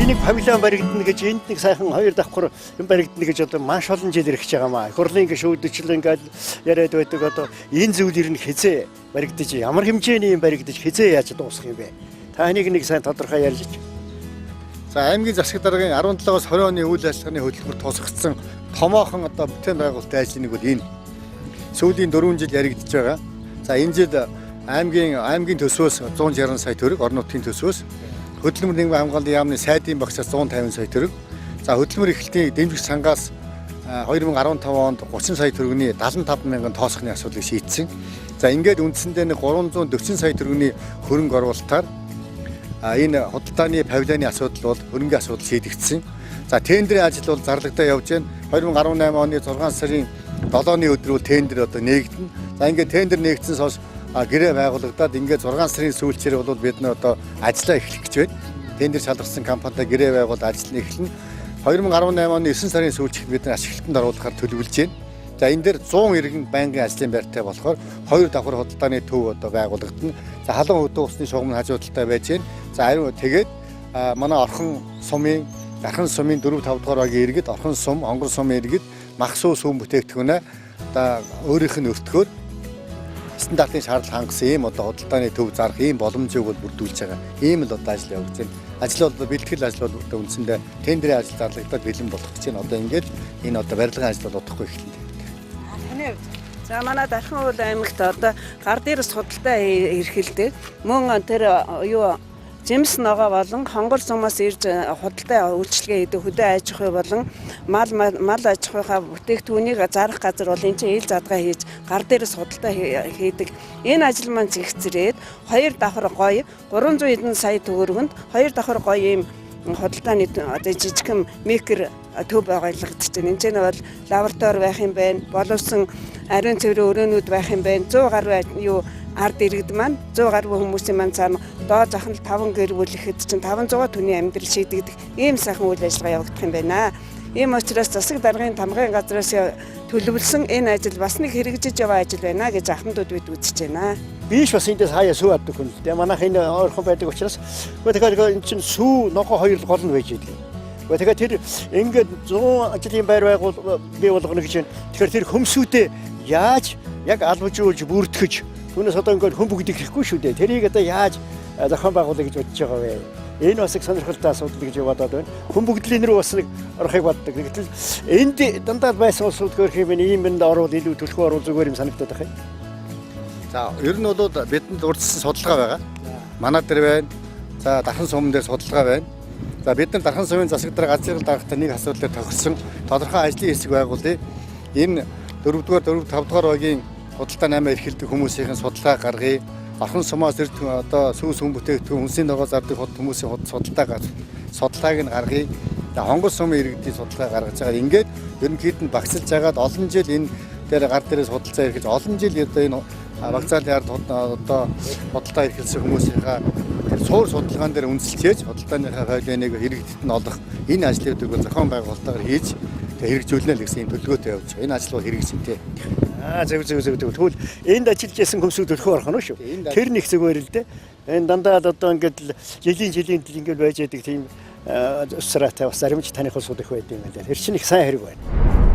нэг павильон баригдана гэж энд нэг сайхан хоёр давхар юм баригдана гэж одоо маш олон жил ирэх гэж байгаа маа. Хурлын ингэ шүүдэл ингээд яриад байдаг одоо энэ зүйлэр нь хизээ баригдаж ямар хэмжээний юм баригдаж хизээ яаж дуусах юм бэ? Та нэг сайн тодорхой ярьж. За аймгийн засаг даргын 17-оос 20 оны үйл ажиллагааны хөтөлбөр тусгагдсан томоохон одоо бүтээн байгуулалтын ажлын нэг бол энэ сүүлийн 4 жил яригдж байгаа. За энэ жил аймгийн төсвөөс 160 сая төгрөг, орон нутгийн төсвөөс хөдөлмөр нийгмийн хамгааллын яамны сайдын багцаас 150 сая төгрөг. За хөдөлмөр эрхлэлтийн дэмжих сангаас 2015 онд 30 сая төгрөгийн 75 мянган тоосхны асуудлыг шийдсэн. За ингээд үндсэндээ 340 сая төгрөгийн хөрөнгө оруулалтаар энэ худалдааны павильоны асуудал бол хөрөнгөний асуудал шийдэгдсэн. За тендерийн ажил бол зарлагдаа явж байна. 2018 оны 6 сарын 7-ны өдөр тендер одоо нээгдэнэ. За ингээд тендер нээгдсэнээс хойш гэрээ байгуулагдаад ингээд 6 сарын сүүлчээр бол бид нэ одоо ажиллаа эхлэх гэж байна. Тендер шалгасан компанитай гэрээ байгуул ажил нь эхэлнэ. 2018 оны 9 сарын сүүлчид бид ашиглалтанд оруулахаар төлөвлөж байна. За энэ дээр 100 иргэн байнгын ажлын байртай болохоор 2 давхар худалдааны төв одоо байгуулагдана. За халуун хөдөө усны шугам нь хажуу талтай байж байна. За ариун тэгээд манай орхон сумын 4 5 дугаар багийн иргэд орхон сум, онгор сумын иргэд махсуу сүм бүтээгдэхүүнээ одоо өөрийнх нь өртгөөр стандартын шаардлага хангасан ийм одоо худалдааны төв зарах ийм боломжийг бол бүрдүүлж байгаа. Ийм л одоо ажил явагдаж байна. Ажил бол бэлтгэл ажил бол одоо үндсэндээ тендерийн ажил зарлагдаад бэлэн болох гэж байна. Одоо ингээд энэ одоо барилгын ажил бол удахгүй эхэлнэ. За манай Дархан уул аймагт одоо гар дээрс худалдаа эрхэлдэг. Мөн тэр жимс ногоо болон хонгор сумаас ирж худалдаа үйлчилгээ хийдэг хөдөө аж ахуй болон мал аж ахуйнхаа бүтээгдэхүүнийг зарах газар бол энэ чинь ил задгаа хийж гар дээрс худалдаа хийдэг. Энэ ажил маань зэгцрээд 2 давхар гоё 300 эдэн сая төгрөгөнд 2 давхар гоё юм худалдааны одоо жижигхэн мекер төв байгуулагдаж байна. Энд чинь бол лаборатори байх юм байна. Боловсон ариун цэврийн өрөөнүүд байх юм байна. 100 гаруй ард иргэд маань 100 гаруй хүмүүсийн маань цаана доо захын 5 гэр бүл ихэд чинь 500 түүний амьдрал шийдэгдэх ийм сайхан үйл ажиллагаа явагдах юм байна. Ийм учраас засаг даргын тамгын газраас төлөвлөсөн энэ ажил бас нэг хэрэгжиж яваа ажил байна гэж ахмадууд бид үзэж байна. Биш бас эндээс хаяа сүү авдаг хүн. Тэгээ манайх энэ ойрхон байдаг учраас тэгэхээр энэ чинь сүү ногоо хоёр гол нь байж идэг. Тэгэхээр тэр ингээд 100 ажлын байр бий болгоно гэж байна. Тэгэхээр тэр хөмсүүдээ яаж яг албажуулж бүртгэж түүнээс одоо ингээд хөмбөгдөх хэрэггүй шүү дээ. Тэрийг одоо яаж зохион байгуулах гэж бодож байгаа вэ? Энэ бас их сонирхолтой асуудал гэж бодоод байна. Хөмбөгдлийн рүү бас нэг орохыг боддог. Гэтэл энд дандаа байсан улсууд гөрх юм ийм энд орвол илүү төлхөө орвол зүгээр юм санагдаад байна. За ер нь бол бидэнд урдсан судалгаа байгаа. Манай дээр байна. За Дархан сумын дээр судалгаа байна. За бид нар Дархан сумын засаг дарга газрын даргатай нэг асуудлаар тохирсон тодорхой ажлын хэсэг байгуулъя. Энэ 4-р 5-р багийн худалдаа 8 эрхэлдэг хүмүүсийн судалгаа гаргая. Орхон сумаас ирд одоо сүм бүтээгдэхүүн хүнсийн ногоо зардаг хүмүүсийн судалгааг нь гаргая. Хонгор сумын иргэдийн судалгаа гаргаж байгаа. Ингээд ерөнхийд нь багцлж байгаад олон жил энэ дээр гар дээрээ судалцаа эрхэж олон жил одоо энэ багцаалын ард одоо худалдаа эрхэлсэн хүмүүсийнхаа суур судалгаан дээр үнэлж худалдааныхаа павильоныг хэрэгдэд нь олох энэ ажлуудыг зохион байгуулалтаар хийж хэрэгжүүлнэ л гэсэн юм төлөвлөгөөтэй явж байгаа. Энэ ажил бол хэрэгжинтэй. Зөв. Тэгвэл энд ажиллаж байсан хүмүүсүүд төлхөө орох нь шүү. Тэр нэг зүгээр л дээ. Энэ дандаа одоо ингээд жилийн ингээд байж байгаа тийм усраатай бас заримч таних улсууд их байд юм байна. Тэр чинь их сайн хэрэг байна.